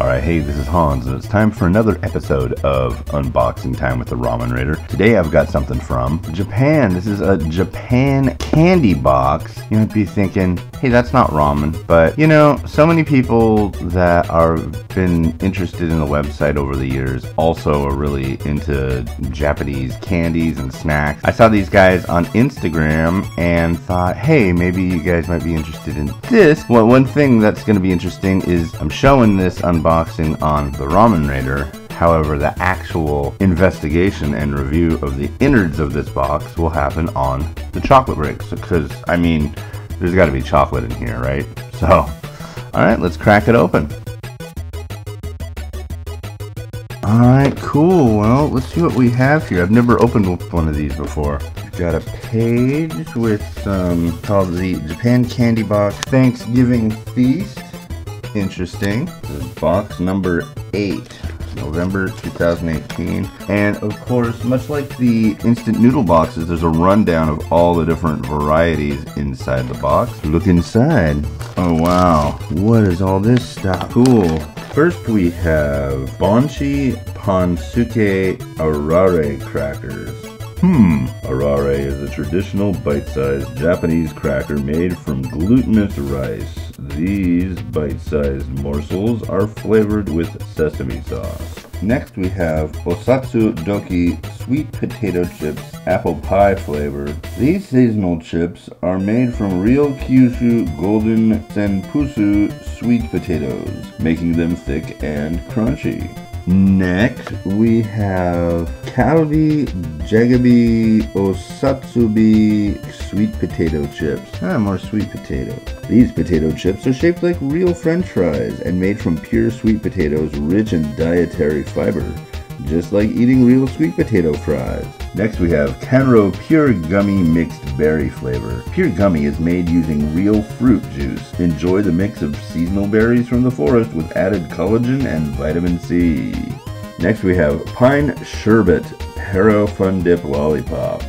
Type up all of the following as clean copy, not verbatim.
Alright, hey, this is Hans, and it's time for another episode of Unboxing Time with the Ramen Raider. Today I've got something from Japan. This is a Japan candy box. You might be thinking, hey, that's not ramen. But, you know, so many people that are been interested in the website over the years also are really into Japanese candies and snacks. I saw these guys on Instagram and thought, hey, maybe you guys might be interested in this. Well, one thing that's going to be interesting is I'm showing this unboxing on the Ramen Raider. However, the actual investigation and review of the innards of this box will happen on the chocolate bricks, because, I mean, there's got to be chocolate in here, right? So, alright, let's crack it open. Alright, cool. Well, let's see what we have here. I've never opened one of these before. We've got a page with called the Japan Candy Box Thanksgiving Feast. Interesting. This is box number 8. November 2018. And of course, much like the instant noodle boxes, there's a rundown of all the different varieties inside the box. Look inside. Oh wow, what is all this stuff? Cool. First we have Bonchi Pansuke Arare crackers. Arare is a traditional bite-sized Japanese cracker made from glutinous rice. These bite-sized morsels are flavored with sesame sauce. Next we have Osatsu Doki sweet potato chips, apple pie flavored. These seasonal chips are made from real Kyushu golden senpusu sweet potatoes, making them thick and crunchy. Next, we have Kalbi Jagabi Osatsubi sweet potato chips. More sweet potatoes. These potato chips are shaped like real French fries and made from pure sweet potatoes rich in dietary fiber, just like eating real sweet potato fries. Next we have Kanro Pure Gummy Mixed Berry Flavor. Pure Gummy is made using real fruit juice. Enjoy the mix of seasonal berries from the forest with added collagen and vitamin C. Next we have Pine Sherbet Pero Fun Dip Lollipop.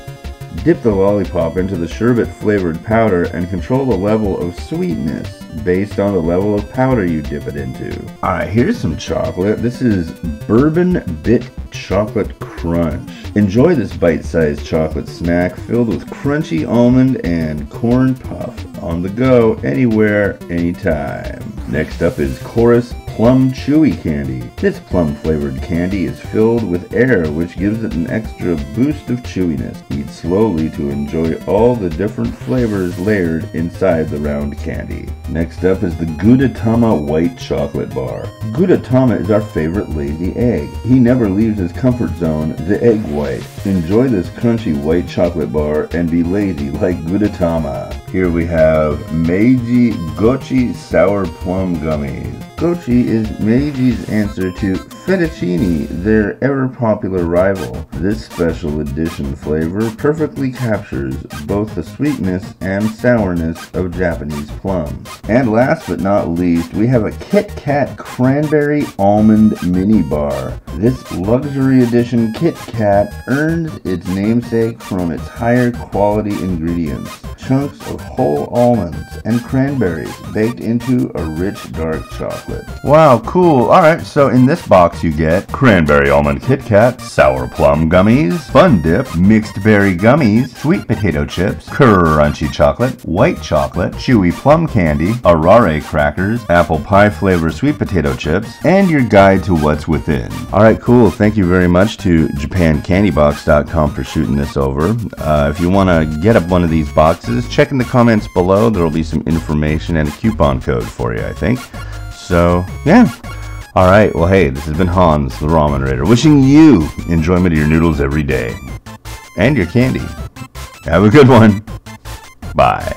Dip the lollipop into the sherbet flavored powder and control the level of sweetness based on the level of powder you dip it into. Alright, here's some chocolate. This is Bourbon Bit Chocolate Crunch. Enjoy this bite-sized chocolate snack filled with crunchy almond and corn puff on the go, anywhere, anytime. Next up is Chorus Plum Chewy Candy. This plum-flavored candy is filled with air, which gives it an extra boost of chewiness. Eat slowly to enjoy all the different flavors layered inside the round candy. Next up is the Gudetama White Chocolate Bar. Gudetama is our favorite lazy egg. He never leaves his comfort zone, the egg white. Enjoy this crunchy white chocolate bar and be lazy like Gudetama. Here we have Meiji Gochi Sour Plum Gummies. Gochi is Meiji's answer to fettuccine, their ever-popular rival. This special edition flavor perfectly captures both the sweetness and sourness of Japanese plums. And last but not least, we have a Kit Kat Cranberry Almond Mini Bar. This luxury edition Kit Kat earns its namesake from its higher quality ingredients. Chunks of whole almonds and cranberries baked into a rich dark chocolate. Wow, cool. Alright, so in this box you get Cranberry Almond Kit Kat, Sour Plum Gummies, Fun Dip, Mixed Berry Gummies, Sweet Potato Chips, Crunchy Chocolate, White Chocolate, Chewy Plum Candy, Arare Crackers, Apple Pie Flavor Sweet Potato Chips, and your guide to what's within. Alright, cool. Thank you very much to JapanCandyBox.com for shooting this over. If you want to get up one of these boxes, check in the comments below. There will be some information and a coupon code for you, I think. So, yeah. Alright, well hey, this has been Hans, the Ramen Raider, wishing you enjoyment of your noodles every day. And your candy. Have a good one. Bye.